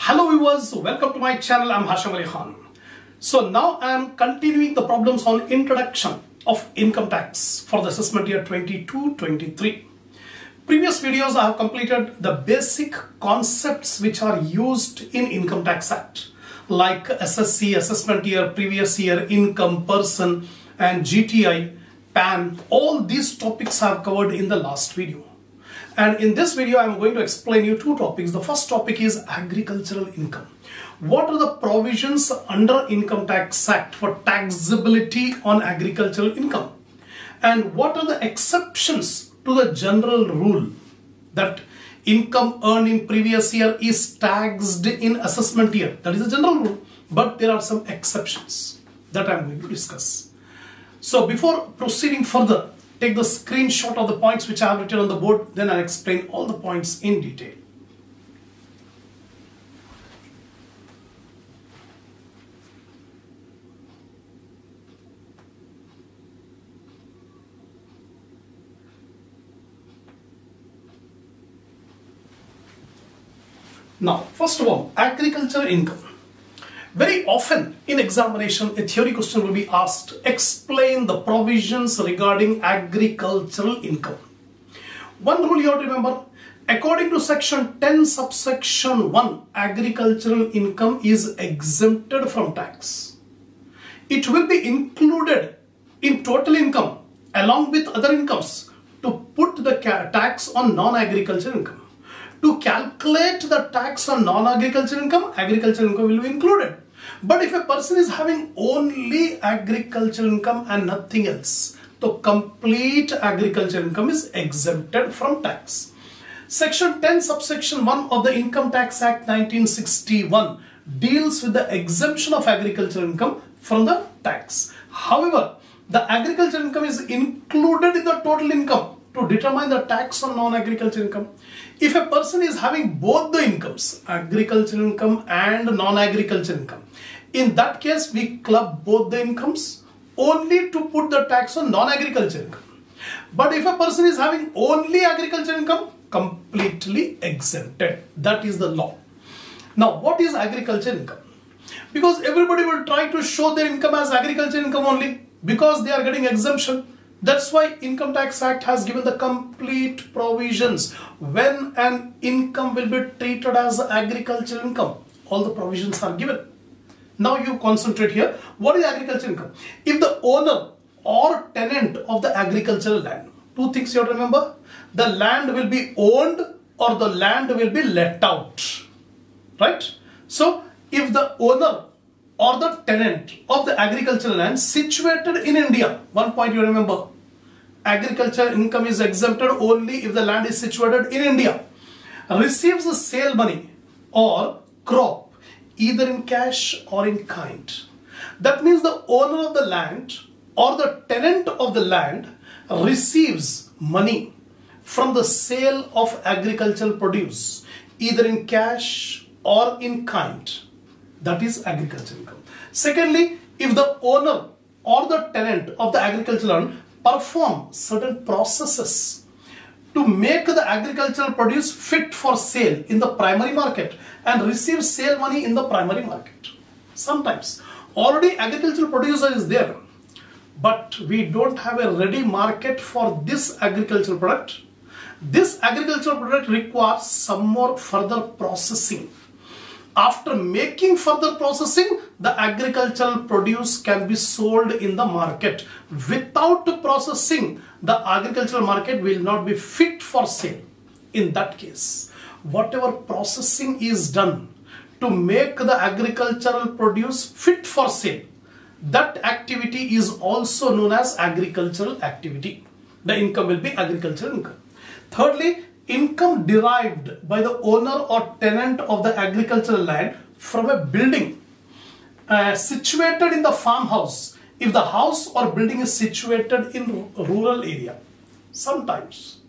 Hello viewers, welcome to my channel. I'm Hasham. So now I am continuing the problems on introduction of income tax for the assessment year 22-23. Previous videos I have completed the basic concepts which are used in Income Tax Act like SSC, assessment year, previous year, income, person and GTI, PAN. All these topics I have covered in the last video. And in this video, I am going to explain you two topics. The first topic is agricultural income. What are the provisions under Income Tax Act for taxability on agricultural income? And what are the exceptions to the general rule that income earned in previous year is taxed in assessment year? That is a general rule, but there are some exceptions that I am going to discuss. So before proceeding further, take the screenshot of the points which I have written on the board, then I'll explain all the points in detail. Now, first of all, agricultural income. Very often in examination, a theory question will be asked, explain the provisions regarding agricultural income. One rule you have to remember, according to section 10 subsection 1, agricultural income is exempted from tax. It will be included in total income along with other incomes to put the tax on non-agricultural income. To calculate the tax on non-agricultural income, agricultural income will be included. But if a person is having only agricultural income and nothing else, the complete agricultural income is exempted from tax. Section 10 subsection 1 of the Income Tax Act 1961 deals with the exemption of agricultural income from the tax. However, the agricultural income is included in the total income to determine the tax on non-agricultural income. If a person is having both the incomes, agricultural income and non-agricultural income, in that case we club both the incomes only to put the tax on non-agricultural income. But if a person is having only agricultural income, completely exempted. That is the law. Now, what is agricultural income? Because everybody will try to show their income as agricultural income only because they are getting exemption. That's why Income Tax Act has given the complete provisions when an income will be treated as agricultural income. All the provisions are given. Now you concentrate here. What is agricultural income? If the owner or tenant of the agricultural land, two things you have to remember. The land will be owned or the land will be let out. Right? So if the owner or the tenant of the agricultural land situated in India, one point you remember, agricultural income is exempted only if the land is situated in India, receives the sale money or crop either in cash or in kind. That means the owner of the land or the tenant of the land receives money from the sale of agricultural produce either in cash or in kind. That is agricultural income. Secondly, if the owner or the tenant of the agricultural land perform certain processes to make the agricultural produce fit for sale in the primary market and receive sale money in the primary market. Sometimes already agricultural producer is there, but we don't have a ready market for this agricultural product. This agricultural product requires some more further processing. After making further processing, the agricultural produce can be sold in the market. Without processing, the agricultural market will not be fit for sale. In that case, whatever processing is done to make the agricultural produce fit for sale, that activity is also known as agricultural activity. The income will be agricultural income. Thirdly, income derived by the owner or tenant of the agricultural land from a building situated in the farmhouse if the house or building is situated in rural area. Sometimes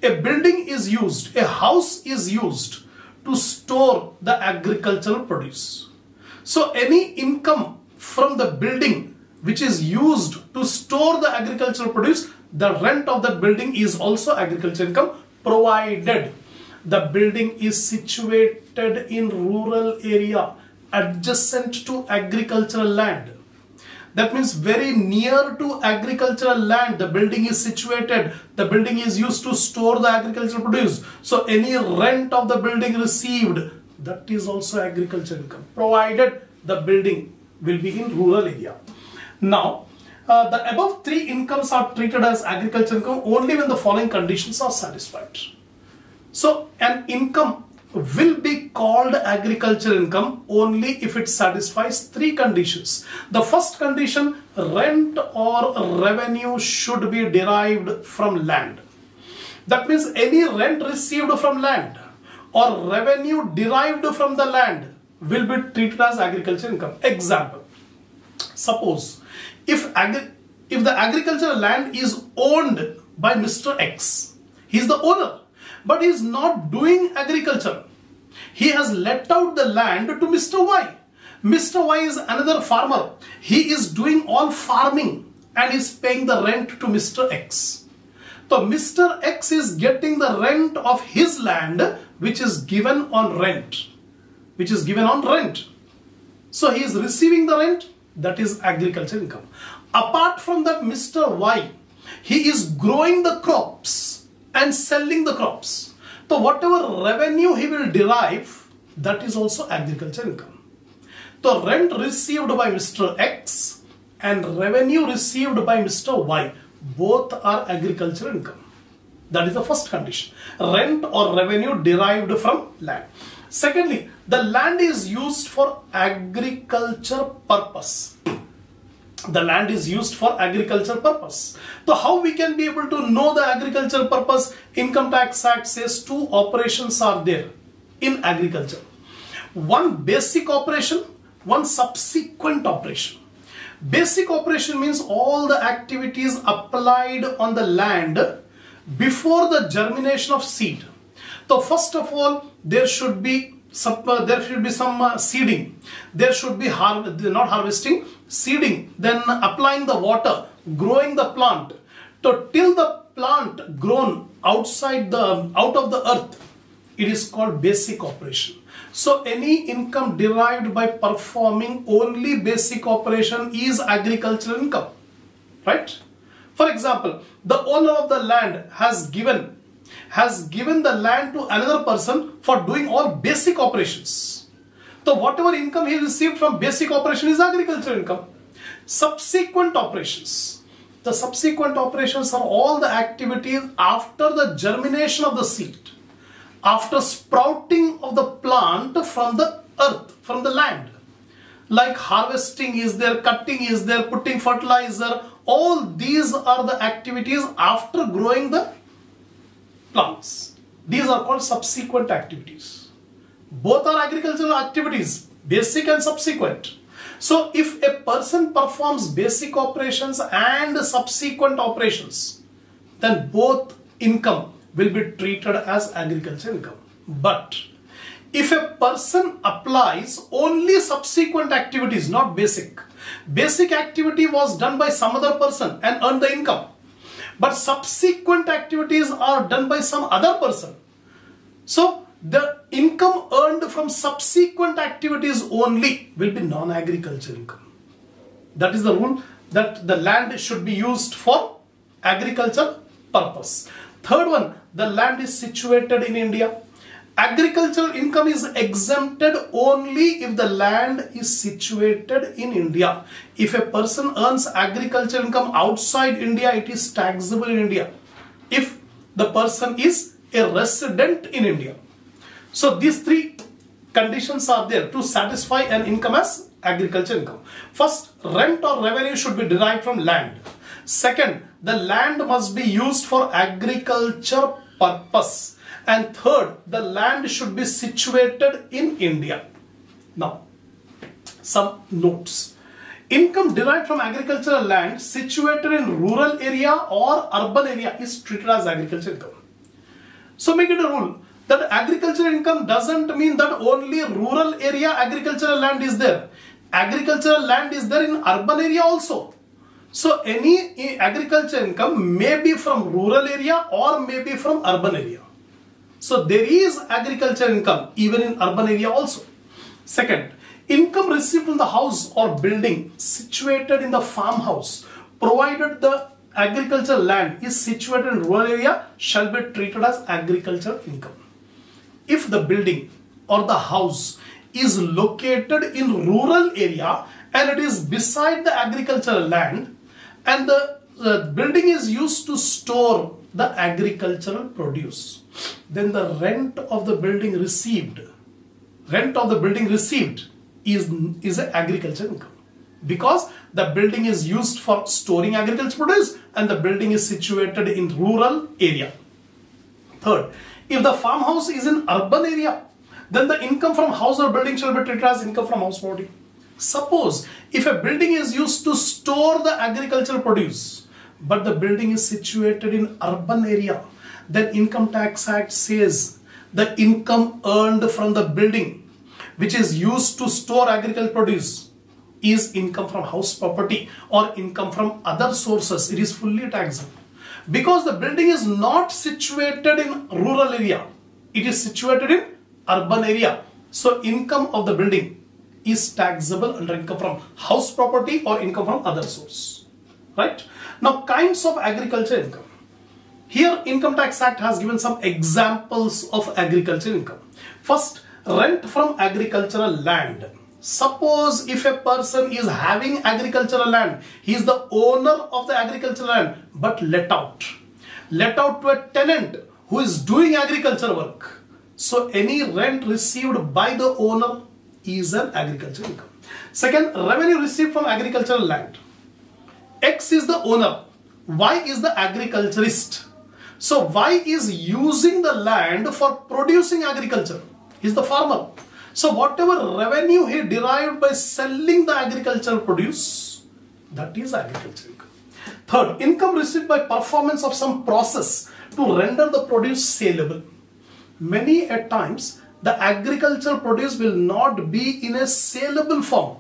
a building is used, a house is used to store the agricultural produce. So any income from the building which is used to store the agricultural produce, the rent of that building is also agricultural income, provided the building is situated in rural area adjacent to agricultural land. That means very near to agricultural land the building is situated. The building is used to store the agricultural produce. So any rent of the building received, that is also agricultural income, provided the building will be in rural area. Now, the above three incomes are treated as agricultural income only when the following conditions are satisfied. So an income will be called agricultural income only if it satisfies three conditions. The first condition, rent or revenue should be derived from land. That means any rent received from land or revenue derived from the land will be treated as agricultural income. Example, suppose if the agricultural land is owned by Mr. X, he is the owner, but he is not doing agriculture. He has let out the land to Mr. Y. Mr. Y is another farmer. He is doing all farming and is paying the rent to Mr. X. So Mr. X is getting the rent of his land which is given on rent. So he is receiving the rent, that is agricultural income. Apart from that, Mr. Y, he is growing the crops and selling the crops. So whatever revenue he will derive, that is also agricultural income. So rent received by Mr. X and revenue received by Mr. Y, both are agricultural income. That is the first condition. Rent or revenue derived from land. Secondly, the land is used for agriculture purpose. The land is used for agriculture purpose. So how we can be able to know the agricultural purpose? Income Tax Act says two operations are there in agriculture. One basic operation, one subsequent operation. Basic operation means all the activities applied on the land before the germination of seed. So first of all, there should be some seeding. There should be not harvesting, seeding, then applying the water, growing the plant. So till the plant grown out of the earth, it is called basic operation. So any income derived by performing only basic operation is agricultural income, right? For example, the owner of the land has given the land to another person for doing all basic operations. So whatever income he received from basic operation is agricultural income. Subsequent operations. The subsequent operations are all the activities after the germination of the seed, after sprouting of the plant from the earth, from the land. Like harvesting is there, cutting is there, putting fertilizer. All these are the activities after growing the plants. These are called subsequent activities. Both are agricultural activities, basic and subsequent. So if a person performs basic operations and subsequent operations, then both income will be treated as agricultural income. But if a person applies only subsequent activities, not basic, basic activity was done by some other person and earned the income, but subsequent activities are done by some other person, so the income earned from subsequent activities only will be non-agricultural income. That is the rule, that the land should be used for agriculture purpose. Third one, the land is situated in India. Agricultural income is exempted only if the land is situated in India. If a person earns agricultural income outside India, it is taxable in India if the person is a resident in India. So these three conditions are there to satisfy an income as agricultural income. First, rent or revenue should be derived from land. Second, the land must be used for agriculture purpose. And third, the land should be situated in India. Now, some notes. Income derived from agricultural land situated in rural area or urban area is treated as agricultural income. So make it a rule that agricultural income doesn't mean that only rural area agricultural land is there. Agricultural land is there in urban area also. So any agricultural income may be from rural area or may be from urban area. So there is agriculture income even in urban area also. Second, income received from the house or building situated in the farmhouse, provided the agricultural land is situated in rural area, shall be treated as agricultural income. If the building or the house is located in rural area and it is beside the agricultural land, and the building is used to store the agricultural produce, then the rent of the building received is an agricultural income, because the building is used for storing agricultural produce and the building is situated in rural area. Third, if the farmhouse is in urban area, then the income from house or building shall be treated as income from house property. Suppose if a building is used to store the agricultural produce, but the building is situated in urban area, then Income Tax Act says the income earned from the building which is used to store agricultural produce is income from house property or income from other sources. It is fully taxable. Because the building is not situated in rural area, it is situated in urban area. So income of the building is taxable under income from house property or income from other source. Right? Now, kinds of agriculture income. Here Income Tax Act has given some examples of agriculture income. First, rent from agricultural land. Suppose if a person is having agricultural land, he is the owner of the agricultural land but let out to a tenant who is doing agricultural work. So any rent received by the owner is an agricultural income. Second, revenue received from agricultural land. X is the owner, Y is the agriculturist. So Y is using the land for producing agriculture. He is the farmer. So whatever revenue he derived by selling the agricultural produce, that is agriculture income. Third, income received by performance of some process to render the produce saleable. Many at times the agricultural produce will not be in a saleable form.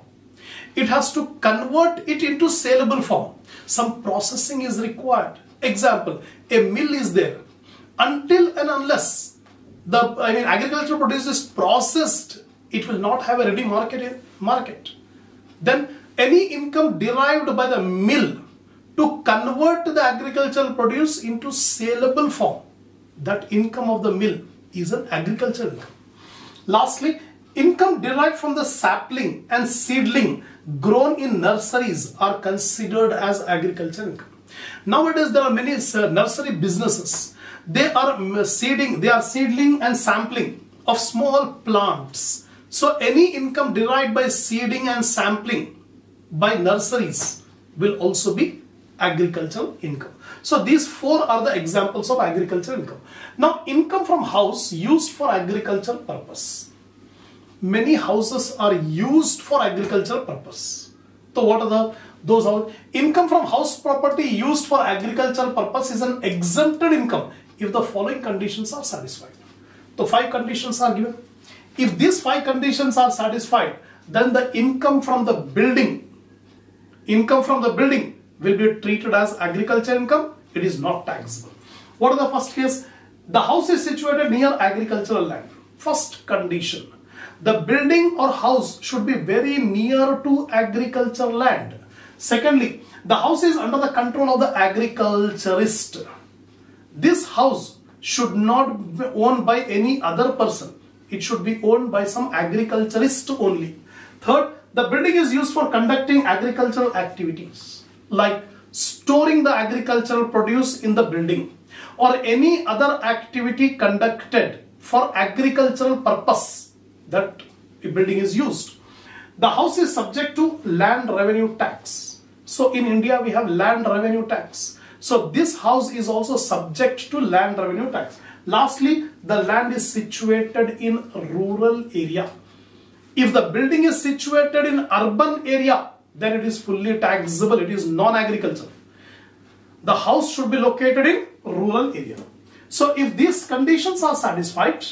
It has to convert it into saleable form. Some processing is required. Example, a mill is there. Until and unless the agricultural produce is processed, it will not have a ready market. Then any income derived by the mill to convert the agricultural produce into saleable form, that income of the mill is an agricultural income. Lastly, income derived from the sapling and seedling grown in nurseries are considered as agricultural income. Nowadays there are many nursery businesses. They are seedling and sampling of small plants. So any income derived by seeding and sampling by nurseries will also be agricultural income. So these four are the examples of agricultural income. Now, income from house used for agricultural purpose. Many houses are used for agricultural purpose. So what are those houses? Income from house property used for agricultural purpose is an exempted income if the following conditions are satisfied. So 5 conditions are given. If these 5 conditions are satisfied, then the income from the building will be treated as agriculture income. It is not taxable. What are the first case? The house is situated near agricultural land. First condition, the building or house should be very near to agricultural land. Secondly, the house is under the control of the agriculturist. This house should not be owned by any other person. It should be owned by some agriculturist only. Third, the building is used for conducting agricultural activities like storing the agricultural produce in the building or any other activity conducted for agricultural purpose that a building is used. The house is subject to land revenue tax. So in India we have land revenue tax. So this house is also subject to land revenue tax. Lastly, the land is situated in rural area. If the building is situated in urban area, then it is fully taxable. It is non-agricultural. The house should be located in rural area. So if these conditions are satisfied,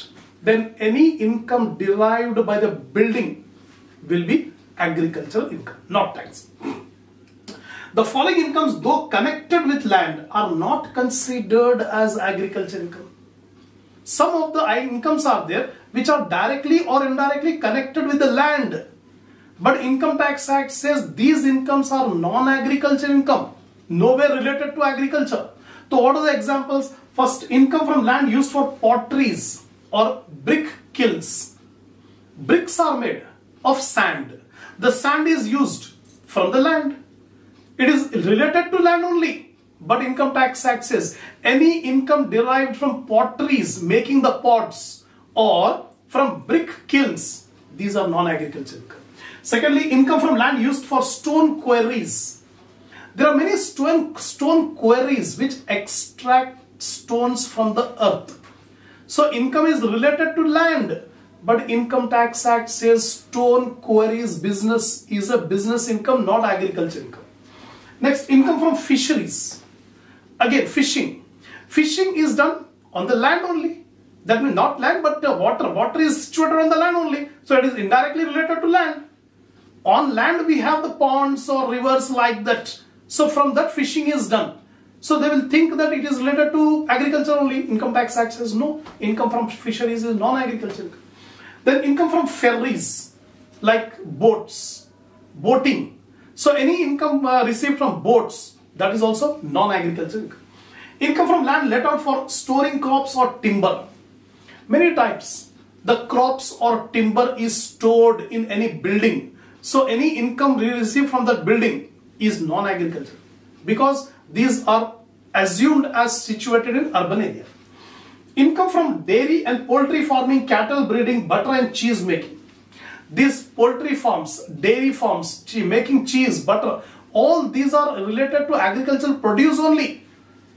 then any income derived by the building will be agricultural income, not tax. The following incomes, though connected with land, are not considered as agriculture income. Some of the incomes are there which are directly or indirectly connected with the land. But Income Tax Act says these incomes are non-agriculture income, nowhere related to agriculture. So what are the examples? First, income from land used for potteries or brick kilns. Bricks are made of sand. The sand is used from the land. It is related to land only. But Income Tax Act says any income derived from potteries, making the pots, or from brick kilns, these are non-agriculture income. Secondly, income from land used for stone quarries. There are many stone quarries which extract stones from the earth. So income is related to land, but Income Tax Act says stone quarries business is a business income, not agriculture income. Next, income from fisheries. Again, fishing. Fishing is done on the land only. That means not land but water. Water is situated on the land only. So it is indirectly related to land. On land we have the ponds or rivers like that. So from that fishing is done. So they will think that it is related to agriculture only. Income Tax Act says no. Income from fisheries is non-agricultural. Then income from ferries like boats, boating. So any income received from boats, that is also non-agricultural income. Income from land let out for storing crops or timber. Many times the crops or timber is stored in any building. So any income received from that building is non-agricultural because these are assumed as situated in urban area. Income from dairy and poultry farming, cattle breeding, butter and cheese making. These poultry farms, dairy farms, making cheese, butter, all these are related to agricultural produce only.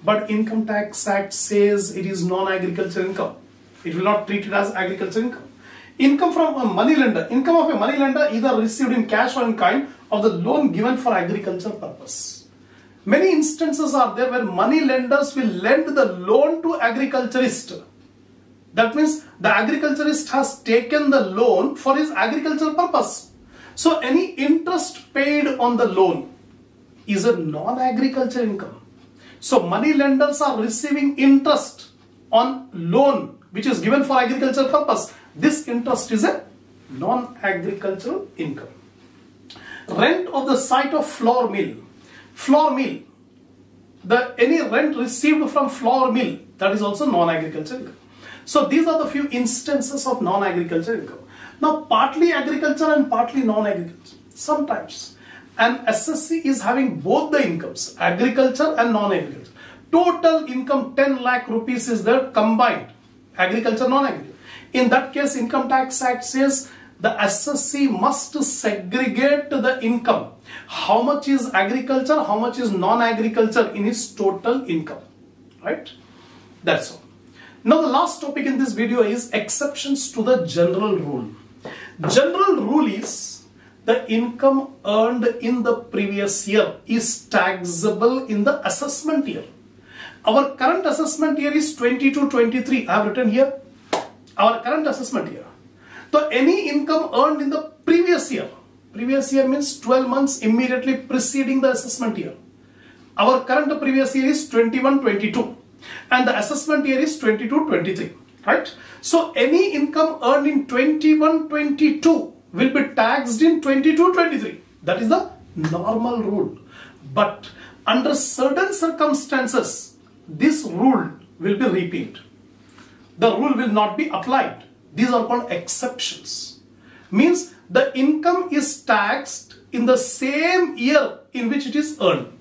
But Income Tax Act says it is non-agricultural income. It will not treat it as agricultural income. Income from a money lender. Income of a money lender either received in cash or in kind of the loan given for agricultural purpose. Many instances are there where money lenders will lend the loan to agriculturist. That means the agriculturist has taken the loan for his agricultural purpose. So any interest paid on the loan is a non-agricultural income. So money lenders are receiving interest on loan which is given for agricultural purpose. This interest is a non-agricultural income. Rent of the site of flour mill. Flour mill. Any rent received from flour mill, that is also non-agricultural income. So these are the few instances of non-agricultural income. Now partly agriculture and partly non-agriculture. Sometimes an SSC is having both the incomes, agriculture and non-agriculture. Total income 10 lakh rupees is there combined, agriculture, non-agriculture. In that case, Income Tax Act says the SSC must segregate the income. How much is agriculture, how much is non-agriculture in his total income. Right? That's all. Now the last topic in this video is exceptions to the general rule. General rule is the income earned in the previous year is taxable in the assessment year. Our current assessment year is 22-23. I have written here our current assessment year. So any income earned in the previous year means 12 months immediately preceding the assessment year. Our current previous year is 21-22 and the assessment year is 22-23, right? So any income earned in 21-22 will be taxed in 22-23. That is the normal rule. But under certain circumstances, this rule will be repeated. The rule will not be applied. These are called exceptions. Means the income is taxed in the same year in which it is earned.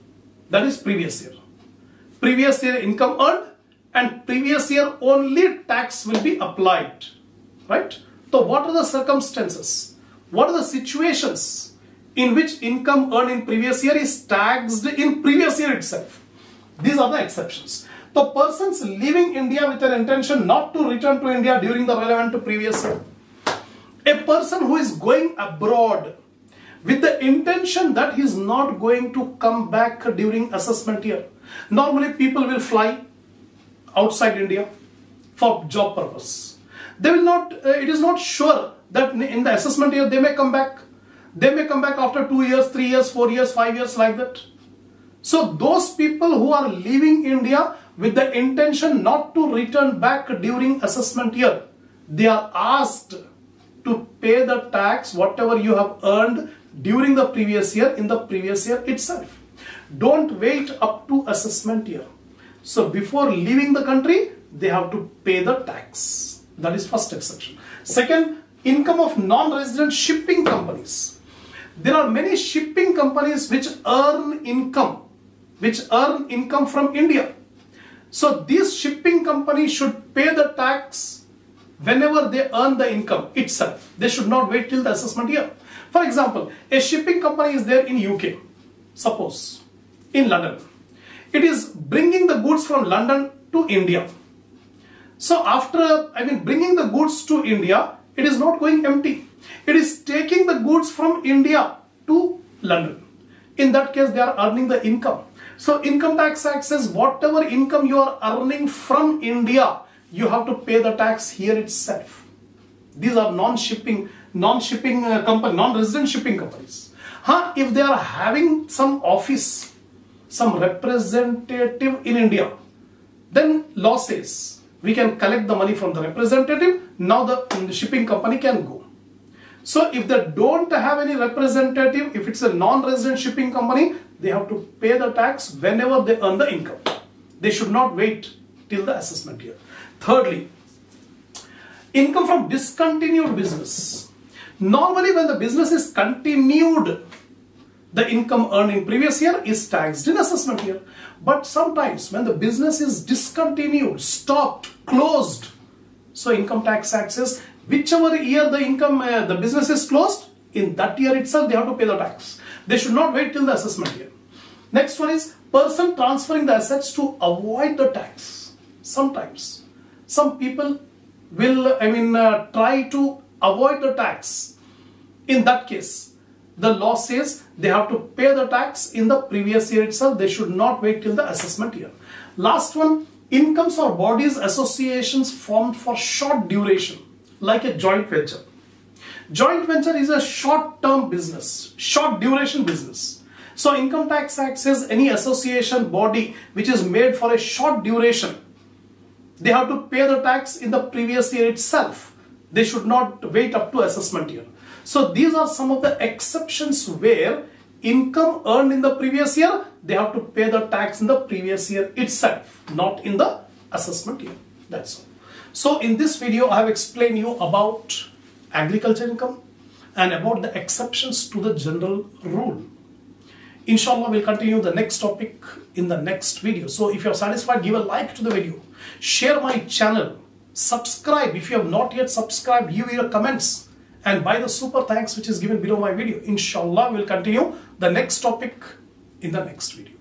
That is previous year. Previous year income earned and previous year only tax will be applied. Right? So what are the circumstances? What are the situations in which income earned in previous year is taxed in previous year itself? These are the exceptions. The persons leaving India with an intention not to return to India during the relevant previous year. A person who is going abroad with the intention that he is not going to come back during assessment year. Normally people will fly outside India for job purpose. They will not, it is not sure that in the assessment year they may come back. They may come back after 2 years, 3 years, 4 years, 5 years like that. So those people who are leaving India with the intention not to return back during assessment year, they are asked to pay the tax whatever you have earned during the previous year in the previous year itself. Don't wait up to assessment year. So before leaving the country, they have to pay the tax. That is first exception. Second, income of non-resident shipping companies. There are many shipping companies which earn income from India. So these shipping companies should pay the tax whenever they earn the income itself. They should not wait till the assessment year. For example, a shipping company is there in UK, suppose, in London. It is bringing the goods from London to India. So after, bringing the goods to India, it is not going empty. It is taking the goods from India to London. In that case, they are earning the income. So Income Tax Act says whatever income you are earning from India, you have to pay the tax here itself. These are non-resident shipping companies. If they are having some office, some representative in India, then law says we can collect the money from the representative. Now the shipping company can go. So if they don't have any representative, if it's a non-resident shipping company, they have to pay the tax whenever they earn the income. They should not wait till the assessment year. Thirdly, income from discontinued business. Normally when the business is continued, the income earned in previous year is taxed in assessment year. But sometimes when the business is discontinued, stopped, closed, so Income Tax Act says whichever year the business is closed, in that year itself they have to pay the tax. They should not wait till the assessment year. Next one is person transferring the assets to avoid the tax. Sometimes some people will try to avoid the tax. In that case, the law says they have to pay the tax in the previous year itself. They should not wait till the assessment year. Last one, incomes or bodies, associations formed for short duration, like a joint venture. Joint venture is a short-term business, short duration business. So Income Tax Act says any association body which is made for a short duration, they have to pay the tax in the previous year itself. They should not wait up to assessment year. So these are some of the exceptions where income earned in the previous year, they have to pay the tax in the previous year itself, not in the assessment year. That's all. So in this video, I have explained you about agriculture income and about the exceptions to the general rule. Inshallah, we'll continue the next topic in the next video. So if you're satisfied, give a like to the video, share my channel, subscribe if you have not yet subscribed, give your comments, and buy the super thanks which is given below my video. Inshallah, we'll continue the next topic in the next video.